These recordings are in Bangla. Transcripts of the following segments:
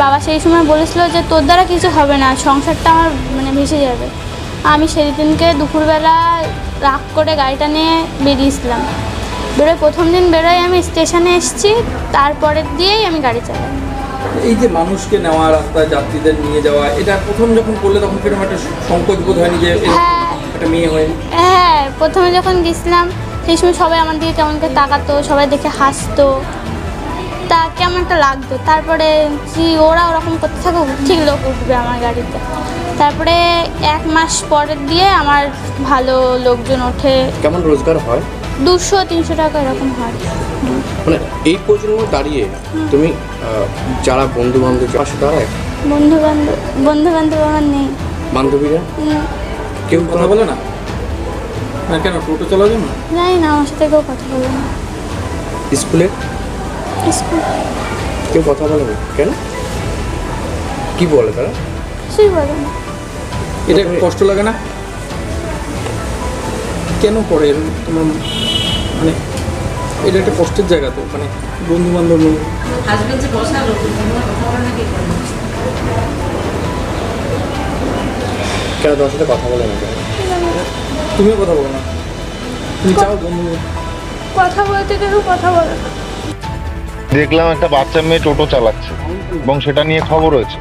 বাবা সেই সময় বলেছিল যে তোর দ্বারা কিছু হবে না, সংসারটা আমার মানে ভেসে যাবে। আমি সেই দিনকে দুপুরবেলা রাগ করে গাড়িটা নিয়ে বেরিয়েছিলাম। বেরোয় প্রথম দিন বেরোয় আমি স্টেশনে এসেছি, তারপরের দিয়েই আমি গাড়ি চালাই। এই যে মানুষকে নেওয়া, রাস্তায় যাত্রীদের নিয়ে যাওয়া, এটা প্রথম যখন করলে তখন কিরকম একটা সংকোচ বোধ হয়নি যে একটা মেয়ে হয়ে? হ্যাঁ, প্রথমে যখন গেছিলাম সেই সময় সবাই আমার দিকে কেমন করে তাকাতো, সবাই দেখে হাসতো, তা কেমন একটা লাগতো। তারপরে ওরা ওরকম করতে থাকো, ঠিক লোক উঠবে আমার গাড়িতে। তারপরে 1 মাস পরের দিয়ে আমার ভালো লোকজন ওঠে। কেমন রোজগার হয়? 200-300 টাকা এরকম হয়। মানে এই প্রজন্ম দাঁড়িয়ে তুমি যারা বন্ধু বান্ধব পাশে দাঁড়ায়? বন্ধু বান্ধব আমার নেই। বান্ধবীরা কেউ কথা বলে না? না কেন, টোটো চালাও যেন? জানি না, আমার সাথে কেউ কথা বলে না। স্কুলে কেউ কথা বলে না কেন? কি বলে তারা? কিছুই বলে না। এটা কষ্ট লাগে না? কেন করে এরকম তোমার? মানে এটা একটা কষ্টের জায়গা তো, মানে বন্ধু বান্ধব কেন তোমার সাথে কথা বলে না কেন? তুমিও কথা বলো না? তুমি চাও বন্ধু? কথা বলতে গেলেও কথা বলে না। দেখলাম একটা বাচ্চা মেয়ে টোটো চালাচ্ছে এবং সেটা নিয়ে খবর হয়েছে।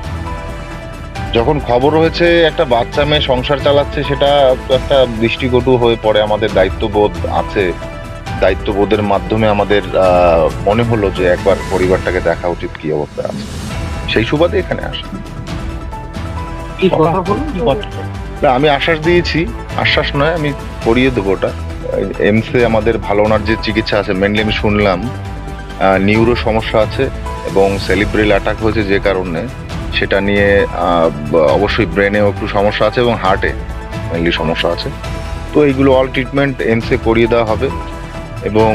যখন খবর হয়েছে একটা বাচ্চা মেয়ে সংসার চালাচ্ছে, সেটা একটা দৃষ্টিকটু হয়ে পড়ে। আমাদের দায়িত্ববোধ আছে, দায়িত্ববোধের মাধ্যমে আমাদের মনে হলো যে একবার পরিবারটাকে দেখা উচিত কি অবস্থায় আছে। সেই সুবাদে এখানে আসা। আমি আশ্বাস দিয়েছি, আশ্বাস নয়, আমি করিয়ে দেবো ওটা। এমসে আমাদের ভালো ওনার যে চিকিৎসা আছে, মেনলি আমি শুনলাম নিউরো সমস্যা আছে এবং সেরিব্রাল অ্যাটাক হয়েছে, যে কারণে সেটা নিয়ে অবশ্যই ব্রেনেও একটু সমস্যা আছে এবং হার্টে মেনলি সমস্যা আছে। তো এইগুলো অল ট্রিটমেন্ট এমসে করিয়ে দেওয়া হবে এবং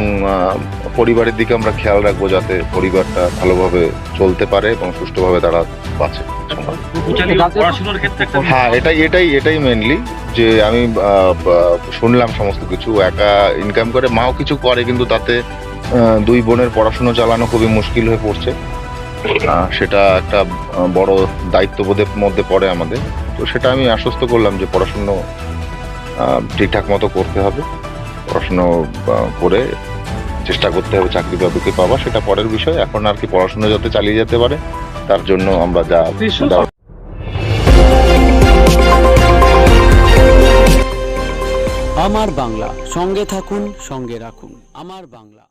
পরিবারের দিকে আমরা খেয়াল রাখবো যাতে পরিবারটা ভালোভাবে চলতে পারে এবং সুষ্ঠুভাবে তারা বাঁচে। হ্যাঁ, এটাই মেনলি, যে আমি শুনলাম সমস্ত কিছু। একা ইনকাম করে, মাও কিছু করে, কিন্তু তাতে 2 বোনের পড়াশুনো চালানো খুবই মুশকিল হয়ে পড়ছে। সেটা একটা বড় দায়িত্ববোধের মধ্যে পড়ে আমাদের। তো সেটা আমি আশ্বস্ত করলাম যে পড়াশুনো ঠিকঠাক মতো করতে হবে, পড়াশুনো করে চেষ্টা করতে হবে চাকরি বাকরি পাওয়া, সেটা পরের বিষয়। এখন আর কি পড়াশুনো যাতে চালিয়ে যেতে পারে তার জন্য আমরা যা আমার বাংলা, সঙ্গে থাকুন, সঙ্গে রাখুন। আমার বাংলা।